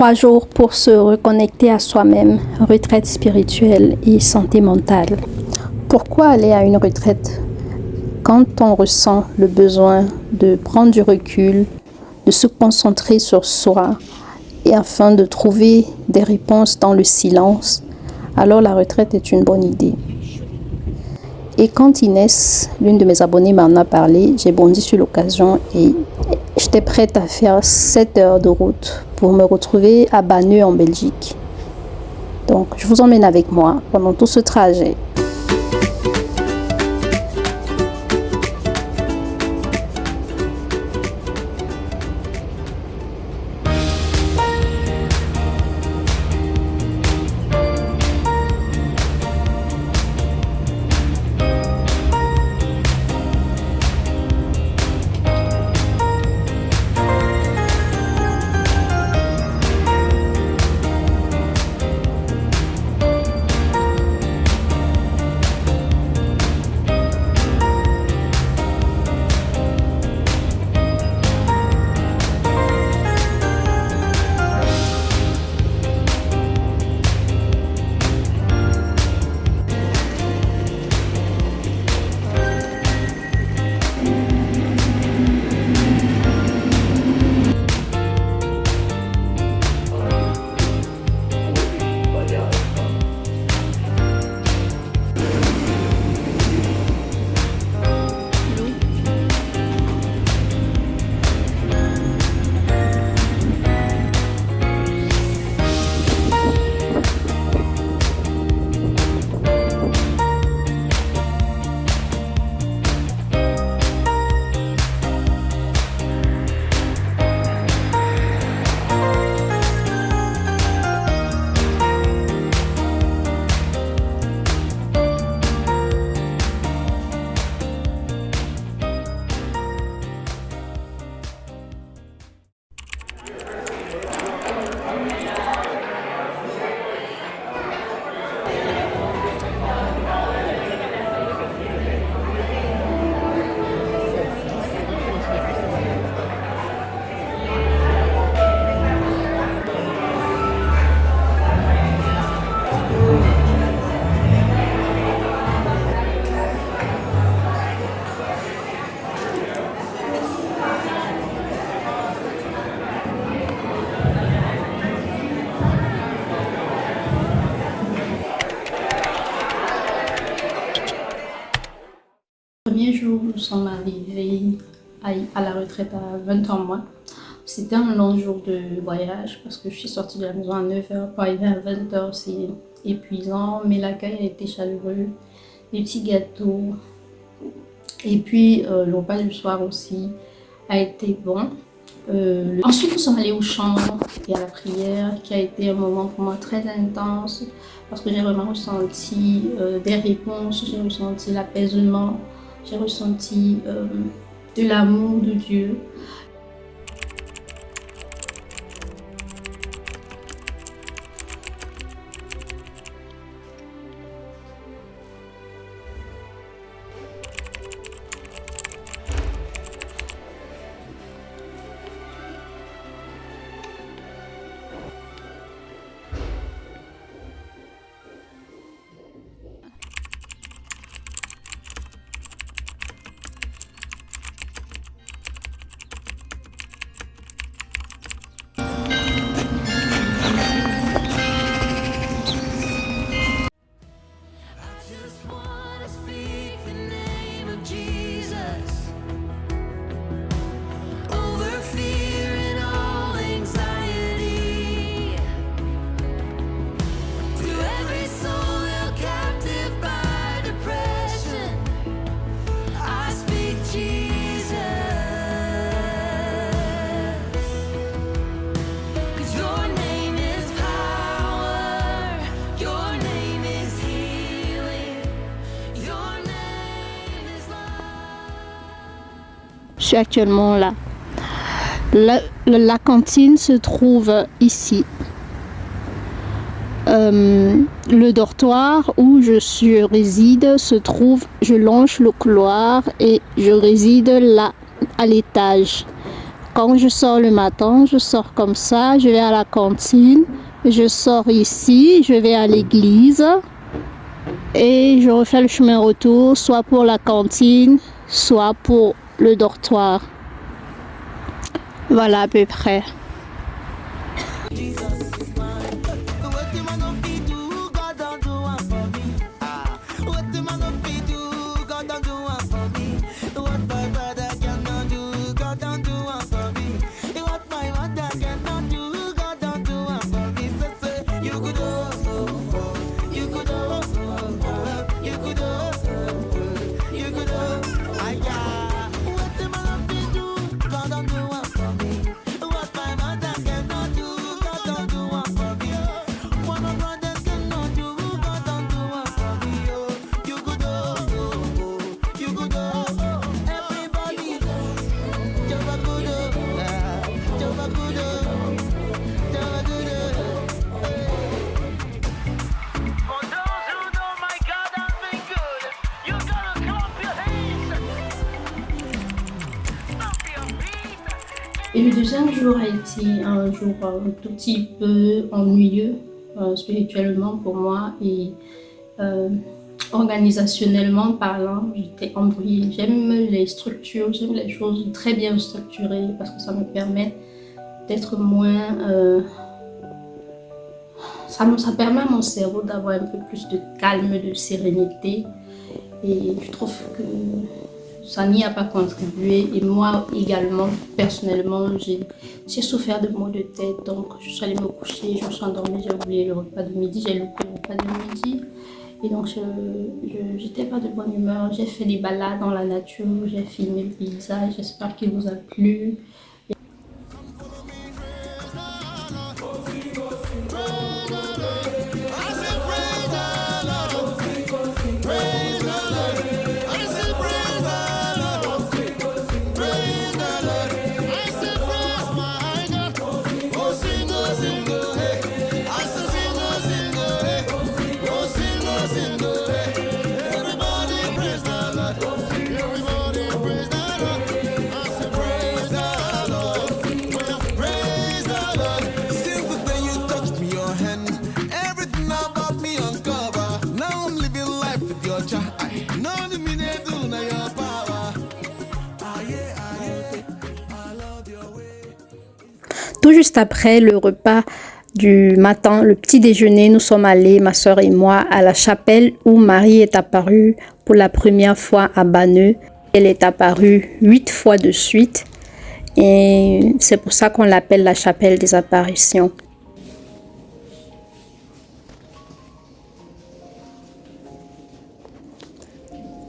3 jours pour se reconnecter à soi-même, retraite spirituelle et santé mentale. Pourquoi aller à une retraite quand on ressent le besoin de prendre du recul, de se concentrer sur soi et afin de trouver des réponses dans le silence, alors la retraite est une bonne idée. Et quand Inès, l'une de mes abonnées, m'en a parlé, j'ai bondi sur l'occasion et j'étais prête à faire 7 heures de route pour me retrouver à Banneux en Belgique. Donc, je vous emmène avec moi pendant tout ce trajet. Premier jour, nous sommes arrivés à la retraite à 21 mois. C'était un long jour de voyage parce que je suis sortie de la maison à 9h pour arriver à 20h. C'est épuisant, mais l'accueil a été chaleureux, des petits gâteaux. Et puis le repas du soir aussi a été bon. Ensuite, nous sommes allés au chant et à la prière, qui a été un moment pour moi très intense parce que j'ai vraiment ressenti des réponses, j'ai ressenti l'apaisement. J'ai ressenti de l'amour de Dieu. Je suis actuellement là. La cantine se trouve ici. Le dortoir où je réside se trouve, je longe le couloir et je réside là à l'étage. Quand je sors le matin, je sors comme ça, je vais à la cantine, je sors ici, je vais à l'église et je refais le chemin retour, soit pour la cantine, soit pour le dortoir. Voilà à peu près. Et le deuxième jour a été un jour un tout petit peu ennuyeux spirituellement pour moi et organisationnellement parlant, j'étais embrouillée. J'aime les structures, j'aime les choses très bien structurées parce que ça me permet d'être moins... ça permet à mon cerveau d'avoir un peu plus de calme, de sérénité et je trouve que ça n'y a pas contribué et moi également, personnellement, j'ai souffert de maux de tête, donc je suis allée me coucher, je me suis endormie, j'ai oublié le repas de midi, j'ai loupé le repas de midi et donc j'étais pas de bonne humeur, j'ai fait des balades dans la nature, j'ai filmé le paysage, j'espère qu'il vous a plu. Tout juste après le repas du matin, le petit déjeuner, nous sommes allés, ma soeur et moi, à la chapelle où Marie est apparue pour la première fois à Banneux. Elle est apparue 8 fois de suite et c'est pour ça qu'on l'appelle la chapelle des apparitions.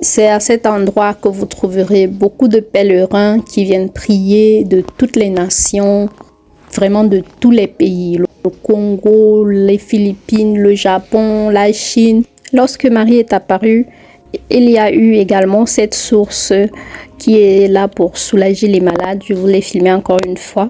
C'est à cet endroit que vous trouverez beaucoup de pèlerins qui viennent prier de toutes les nations, vraiment de tous les pays, le Congo, les Philippines, le Japon, la Chine. Lorsque Marie est apparue, il y a eu également cette source qui est là pour soulager les malades. Je vous l'ai filmé encore une fois.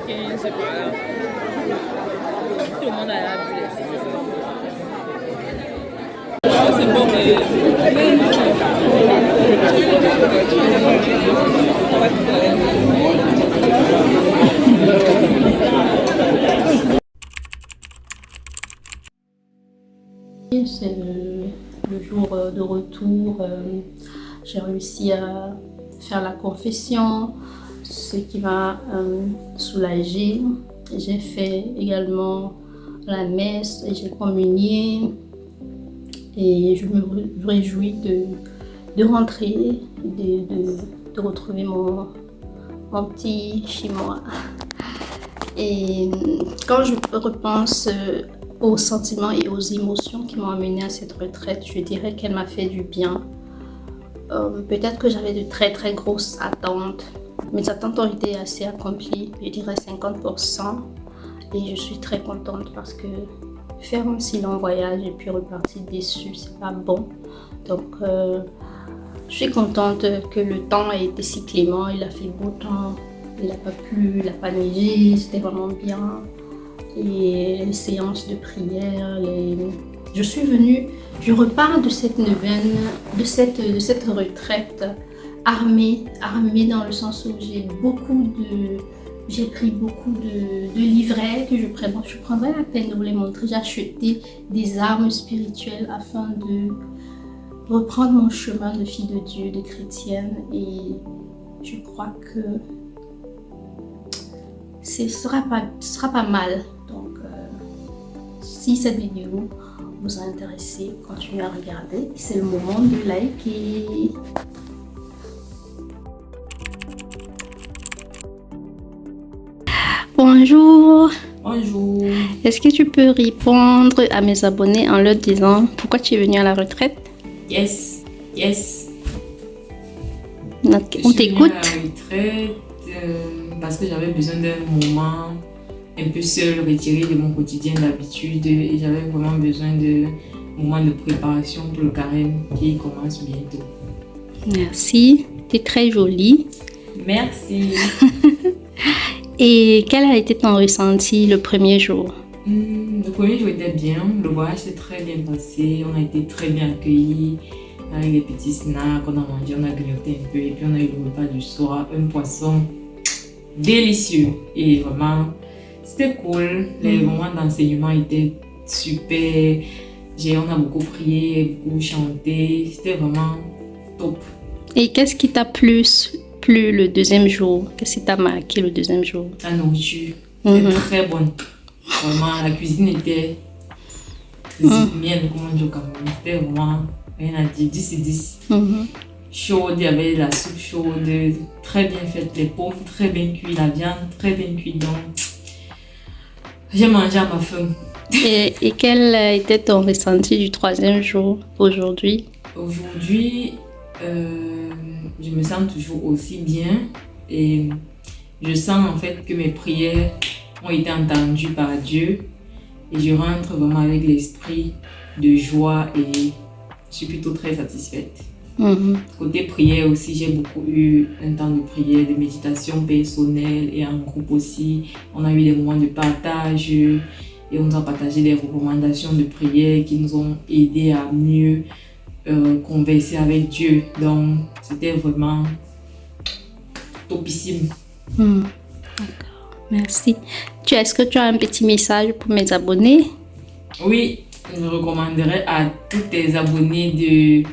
je sais pas. Tout le monde a l'air blessé. C'est bon, C'est le jour de retour. J'ai réussi à faire la confession, ce qui m'a soulagée. J'ai fait également la messe et j'ai communié. Et je me réjouis de rentrer, de retrouver mon petit chez moi. Et quand je repense aux sentiments et aux émotions qui m'ont amenée à cette retraite, je dirais qu'elle m'a fait du bien. Peut-être que j'avais de très très grosses attentes. Mes attentes ont été assez accomplies, je dirais 50%. Et je suis très contente parce que faire un si long voyage et puis repartir déçue, c'est pas bon. Donc je suis contente que le temps ait été si clément, il a fait beau temps, il n'a pas plu, il n'a pas neigé, c'était vraiment bien. Et les séances de prière, je repars de cette neuvaine, de cette retraite armée dans le sens où j'ai pris beaucoup de livrets que je prendrai la peine de vous les montrer. J'ai acheté des armes spirituelles afin de reprendre mon chemin de fille de Dieu, de chrétienne, et je crois que ce sera pas mal. Donc, si cette vidéo vous a intéressé, continuez à regarder. C'est le moment de liker. Bonjour. Bonjour. Est-ce que tu peux répondre à mes abonnés en leur disant pourquoi tu es venu à la retraite? Yes. Donc, on t'écoute. Je suis venue à la retraite parce que j'avais besoin d'un moment un peu seul, retiré de mon quotidien d'habitude, et j'avais vraiment besoin de moment de préparation pour le carême qui commence bientôt. Merci. Tu es très jolie. Merci. Et quel a été ton ressenti le premier jour? Le premier jour était bien, le voyage s'est très bien passé, on a été très bien accueillis avec des petits snacks, on a mangé, on a grignoté un peu et puis on a eu le repas du soir, un poisson délicieux et vraiment c'était cool, les moments d'enseignement étaient super, on a beaucoup prié, beaucoup chanté, c'était vraiment top. Et qu'est-ce qui t'a plu le deuxième jour? Qu'est-ce qui t'a marqué le deuxième jour? La nourriture était très bonne. Vraiment, la cuisine était mienne, comme on dit au Cameroun. C'était vraiment rien à dire, 10 et 10. Chaude, il y avait la soupe chaude, très bien faite, les pommes très bien cuites, la viande très bien cuite. Donc, j'ai mangé à ma faim. Et quel était ton ressenti du troisième jour aujourd'hui? Aujourd'hui, je me sens toujours aussi bien et je sens en fait que mes prières ont été entendues par Dieu et je rentre vraiment avec l'esprit de joie et je suis plutôt très satisfaite. Côté prière aussi, j'ai beaucoup eu un temps de prière, de méditation personnelle et en groupe aussi. On a eu des moments de partage et on nous a partagé des recommandations de prière qui nous ont aidés à mieux converser avec Dieu. Donc, c'était vraiment topissime. D'accord, merci. Est-ce que tu as un petit message pour mes abonnés? Oui, je recommanderais à tous tes abonnés de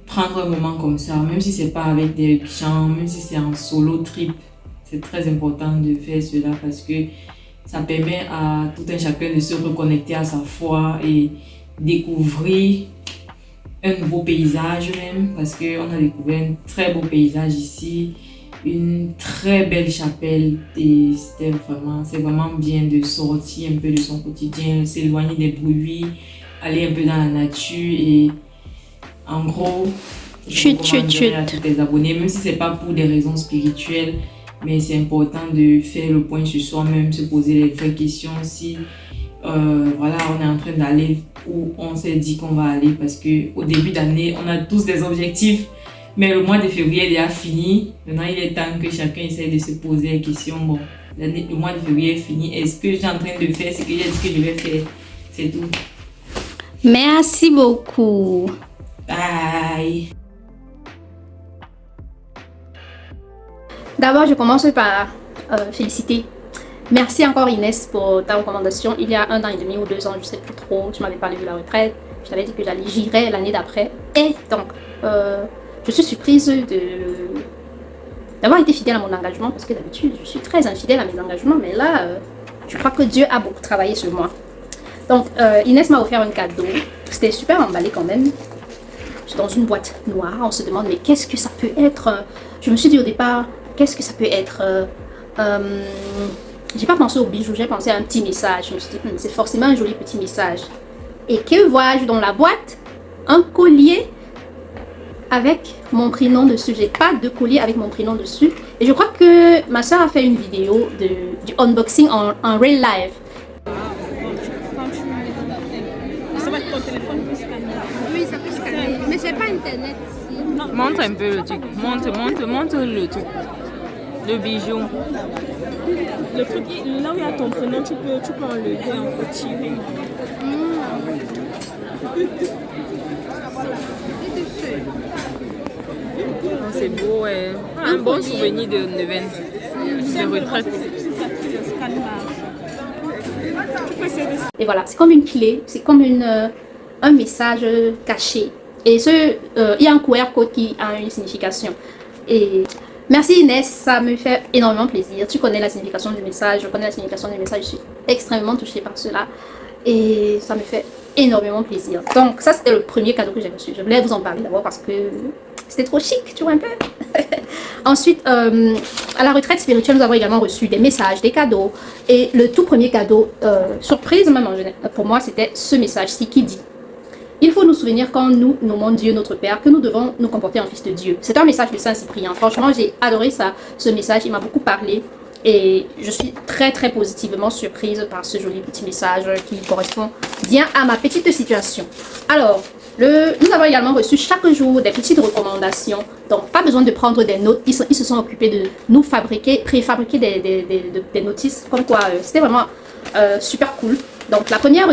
prendre un moment comme ça, même si c'est pas avec des gens, même si c'est en solo trip. C'est très important de faire cela parce que ça permet à tout un chacun de se reconnecter à sa foi et découvrir un nouveau paysage même, parce qu'on a découvert un très beau paysage ici, une très belle chapelle et c'est vraiment bien de sortir un peu de son quotidien, s'éloigner des bruits, aller un peu dans la nature et en gros, je recommanderais à tous tes abonnés, même si c'est pas pour des raisons spirituelles, mais c'est important de faire le point sur soi-même, se poser les vraies questions si voilà, on est en train d'aller où on s'est dit qu'on va aller, parce que au début d'année, on a tous des objectifs, Mais le mois de février est déjà fini. Maintenant, il est temps que chacun essaie de se poser la question. Bon, le mois de février est fini. Est-ce que je suis en train de faire ce que j'ai dit que je vais faire? C'est tout. Merci beaucoup. Bye. D'abord, je commence par féliciter. Merci encore Inès pour ta recommandation. Il y a 1 an et demi ou 2 ans, je ne sais plus trop, tu m'avais parlé de la retraite. Je t'avais dit que j'irais l'année d'après. Et donc, je suis surprise d'avoir été fidèle à mon engagement parce que d'habitude, je suis très infidèle à mes engagements. Mais là, je crois que Dieu a beaucoup travaillé sur moi. Donc, Inès m'a offert un cadeau. C'était super emballé quand même. C'est dans une boîte noire. On se demande, mais qu'est-ce que ça peut être? Je me suis dit au départ, qu'est-ce que ça peut être? J'ai pas pensé au bijou, j'ai pensé à un petit message. Je me suis dit, c'est forcément un joli petit message. Et que vois-je dans la boîte? Un collier avec mon prénom dessus. J'ai pas de collier avec mon prénom dessus. Et je crois que ma soeur a fait une vidéo du unboxing en real life. Ça va être ton téléphone peut scanner. Oui, ça peut scanner. Mais j'ai pas internet ici. Montre un peu le truc. Montre le truc. Le bijou. Le truc, là où il y a ton prénom, tu peux enlever, en fait, tirer. C'est beau, ouais. Un bon souvenir de Neuven, de retraite. Et voilà, c'est comme une clé, c'est comme un message caché. Et il y a un QR code qui a une signification. Et merci Inès, ça me fait énormément plaisir. Tu connais la signification du message, je connais la signification du message, je suis extrêmement touchée par cela. Et ça me fait énormément plaisir. Donc ça c'était le premier cadeau que j'ai reçu. Je voulais vous en parler d'abord parce que c'était trop chic, tu vois un peu. Ensuite, à la retraite spirituelle, nous avons également reçu des messages, des cadeaux. Et le tout premier cadeau, surprise même en général, pour moi, c'était ce message-ci qui dit: il faut nous souvenir quand nous nommons Dieu notre Père, que nous devons nous comporter en fils de Dieu. C'est un message de Saint Cyprien. Franchement, j'ai adoré ça, ce message. Il m'a beaucoup parlé. Et je suis très très positivement surprise par ce joli petit message qui correspond bien à ma petite situation. Alors, nous avons également reçu chaque jour des petites recommandations. Donc, pas besoin de prendre des notes. Ils se sont occupés de nous préfabriquer des notices. Comme quoi, c'était vraiment super cool. Donc, la première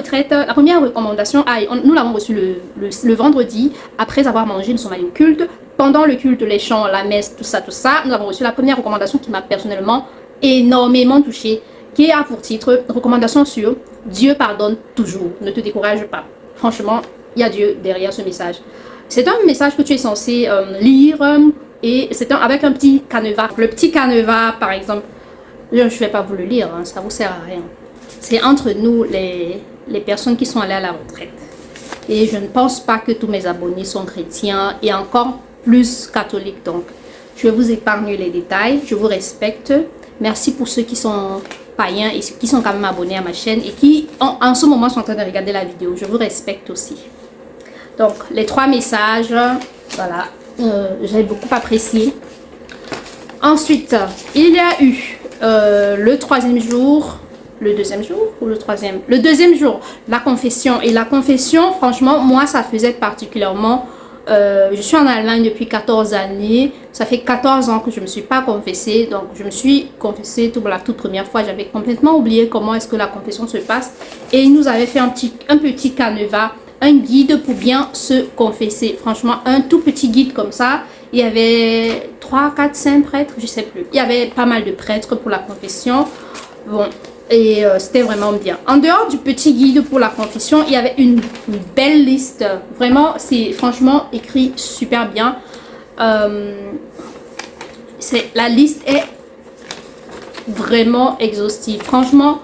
recommandation, nous l'avons reçue le vendredi. Après avoir mangé, nous sommes allés au culte. Pendant le culte, les chants, la messe, tout ça, nous avons reçu la première recommandation qui m'a personnellement énormément touchée, qui a pour titre recommandation sur Dieu pardonne toujours, ne te décourage pas. Franchement, il y a Dieu derrière ce message. C'est un message que tu es censé lire et c'est avec un petit canevas. Le petit canevas, par exemple, je ne vais pas vous le lire, hein, ça ne vous sert à rien. C'est entre nous, les personnes qui sont allées à la retraite. Et je ne pense pas que tous mes abonnés sont chrétiens et encore plus catholiques. Donc, je vais vous épargner les détails. Je vous respecte. Merci pour ceux qui sont païens et qui sont quand même abonnés à ma chaîne et qui en ce moment sont en train de regarder la vidéo. Je vous respecte aussi. Donc, les 3 messages, voilà, j'ai beaucoup apprécié. Ensuite, il y a eu le 3e jour, le 2e jour ou le 3e? Le 2e jour, la confession. Et la confession, franchement, moi, ça faisait particulièrement... je suis en Allemagne depuis 14 années. Ça fait 14 ans que je ne me suis pas confessée. Donc, je me suis confessée pour la toute première fois. J'avais complètement oublié comment est-ce que la confession se passe. Et ils nous avaient fait un petit canevas, un guide pour bien se confesser. Franchement, un tout petit guide comme ça. Il y avait 3, 4, 5 prêtres, je ne sais plus. Il y avait pas mal de prêtres pour la confession. Bon, et c'était vraiment bien. En dehors du petit guide pour la confession, il y avait une belle liste. Vraiment, c'est franchement écrit super bien. La liste est vraiment exhaustive. Franchement,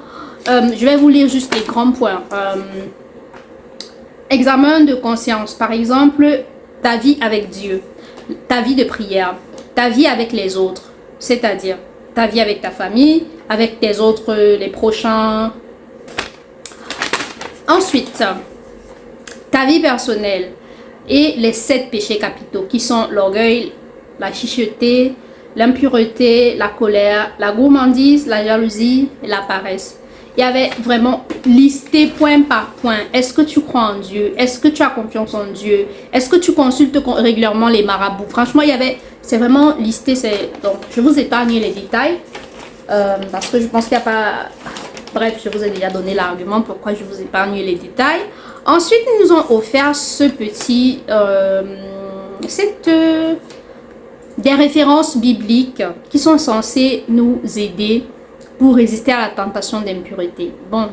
je vais vous lire juste les grands points. Examen de conscience, par exemple, ta vie avec Dieu, ta vie de prière, ta vie avec les autres, c'est-à-dire ta vie avec ta famille, avec tes autres, les prochains. Ensuite, ta vie personnelle et les 7 péchés capitaux qui sont l'orgueil, la chicheté, l'impureté, la colère, la gourmandise, la jalousie et la paresse. Il y avait vraiment listé point par point. Est-ce que tu crois en Dieu? Est-ce que tu as confiance en Dieu? Est-ce que tu consultes régulièrement les marabouts? Franchement, c'est vraiment listé. Donc, je vous épargne les détails parce que je pense qu'il n'y a pas... Bref, je vous ai déjà donné l'argument pourquoi je vous épargne les détails. Ensuite, ils nous ont offert ce petit... des références bibliques qui sont censées nous aider pour résister à la tentation d'impureté. Bon,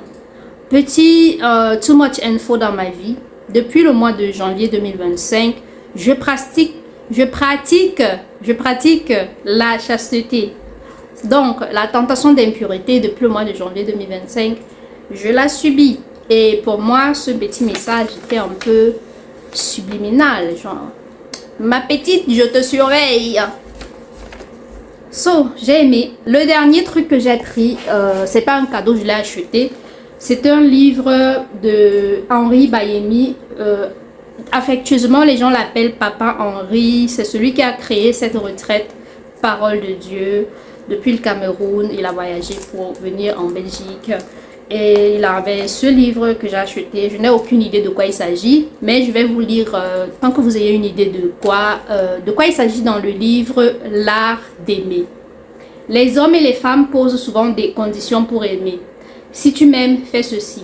petit too much info dans ma vie. Depuis le mois de janvier 2025, je pratique la chasteté. Donc, la tentation d'impureté depuis le mois de janvier 2025, je la subis. Et pour moi, ce petit message était un peu subliminal, genre, ma petite, je te surveille. So, j'ai aimé. Le dernier truc que j'ai pris, c'est pas un cadeau, je l'ai acheté. C'est un livre de Henri Bayemi. Affectueusement, les gens l'appellent Papa Henri. C'est celui qui a créé cette retraite Parole de Dieu. Depuis le Cameroun, il a voyagé pour venir en Belgique. Et il avait ce livre que j'ai acheté. Je n'ai aucune idée de quoi il s'agit, mais je vais vous lire, tant que vous ayez une idée de quoi il s'agit dans le livre L'art d'aimer. Les hommes et les femmes posent souvent des conditions pour aimer. Si tu m'aimes, fais ceci.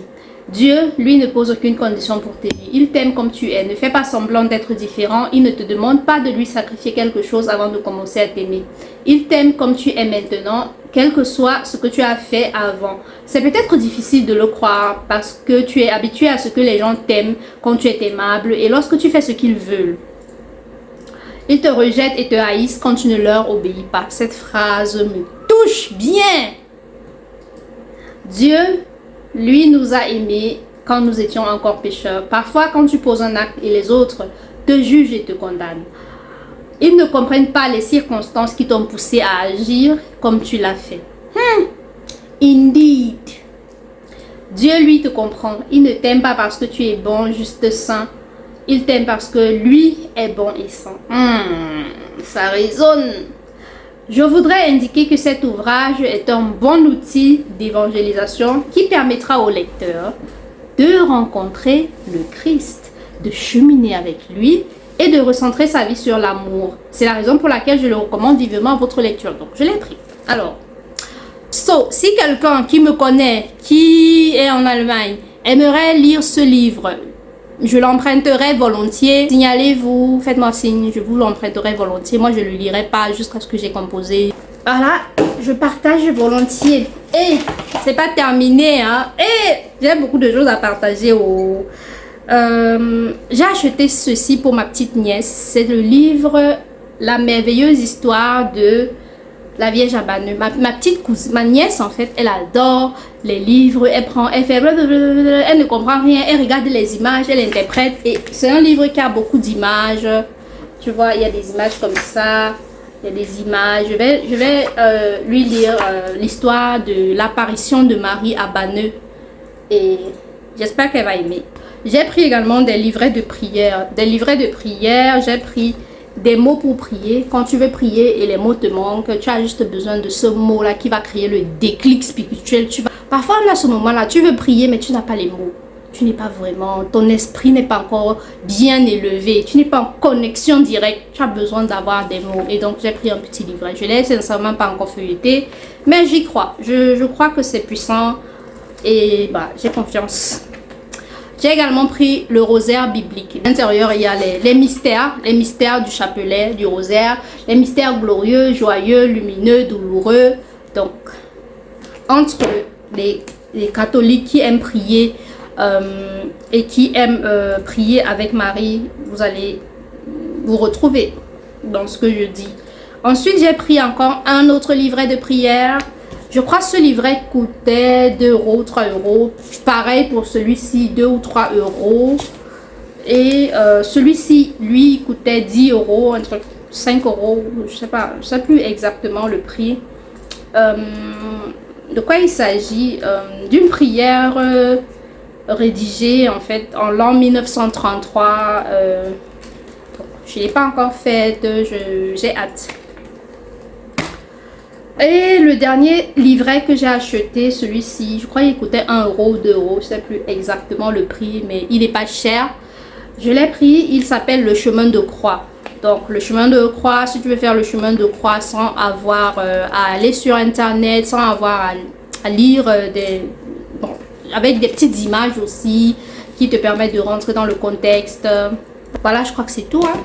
Dieu, lui, ne pose aucune condition pour t'aimer. Il t'aime comme tu es. Ne fais pas semblant d'être différent. Il ne te demande pas de lui sacrifier quelque chose avant de commencer à t'aimer. Il t'aime comme tu es maintenant, quel que soit ce que tu as fait avant. C'est peut-être difficile de le croire parce que tu es habitué à ce que les gens t'aiment quand tu es aimable et lorsque tu fais ce qu'ils veulent. Ils te rejettent et te haïssent quand tu ne leur obéis pas. Cette phrase me touche bien. Dieu, lui, nous a aimés quand nous étions encore pécheurs. Parfois, quand tu poses un acte et les autres te jugent et te condamnent. Ils ne comprennent pas les circonstances qui t'ont poussé à agir comme tu l'as fait. Indeed. Dieu, lui, te comprend. Il ne t'aime pas parce que tu es bon, juste saint. Il t'aime parce que lui est bon et saint. Ça résonne. Je voudrais indiquer que cet ouvrage est un bon outil d'évangélisation qui permettra au lecteur de rencontrer le Christ, de cheminer avec lui et de recentrer sa vie sur l'amour. C'est la raison pour laquelle je le recommande vivement à votre lecture. Donc, je l'ai pris. Alors, si quelqu'un qui me connaît, qui est en Allemagne, aimerait lire ce livre, je l'emprunterai volontiers. Signalez-vous, faites-moi signe, je vous l'emprunterai volontiers. Moi, je ne le lirai pas jusqu'à ce que j'ai composé. Voilà, je partage volontiers. Et c'est pas terminé, hein. Et j'ai beaucoup de choses à partager. J'ai acheté ceci pour ma petite nièce. C'est le livre La merveilleuse histoire de la Vierge à Baneu. Ma petite cousine, ma nièce en fait, elle adore les livres, elle fait blablabla, elle ne comprend rien, elle regarde les images, elle interprète et c'est un livre qui a beaucoup d'images. Tu vois, il y a des images comme ça, il y a des images. Je vais lui lire l'histoire de l'apparition de Marie à Baneu et j'espère qu'elle va aimer. J'ai pris également des livrets de prière. J'ai pris des mots pour prier. Quand tu veux prier et les mots te manquent, tu as juste besoin de ce mot-là qui va créer le déclic spirituel. Parfois, à ce moment-là, tu veux prier, mais tu n'as pas les mots. Tu n'es pas vraiment, ton esprit n'est pas encore bien élevé. Tu n'es pas en connexion directe. Tu as besoin d'avoir des mots. Et donc, j'ai pris un petit livret. Je l'ai sincèrement pas encore feuilleté, mais j'y crois. Je crois que c'est puissant et j'ai confiance. J'ai également pris le rosaire biblique. À l'intérieur, il y a les mystères du chapelet, du rosaire, les mystères glorieux, joyeux, lumineux, douloureux. Donc, entre les catholiques qui aiment prier et qui aiment prier avec Marie, vous allez vous retrouver dans ce que je dis. Ensuite, j'ai pris encore un autre livret de prière. Je crois que ce livret coûtait 2 €, 3 €. Pareil pour celui-ci, 2 ou 3 €. Et celui-ci, lui, coûtait 10 €, entre 5 €. Je sais plus exactement le prix. De quoi il s'agit? D'une prière rédigée en fait en l'an 1933. Je ne l'ai pas encore faite. J'ai hâte. Et le dernier livret que j'ai acheté, celui-ci, je crois qu'il coûtait 1 euro ou 2 euros, je ne sais plus exactement le prix, mais il n'est pas cher. Je l'ai pris, il s'appelle le chemin de croix. Donc le chemin de croix, si tu veux faire le chemin de croix sans avoir à aller sur internet, sans avoir à lire avec des petites images aussi qui te permettent de rentrer dans le contexte. Voilà, je crois que c'est tout, hein.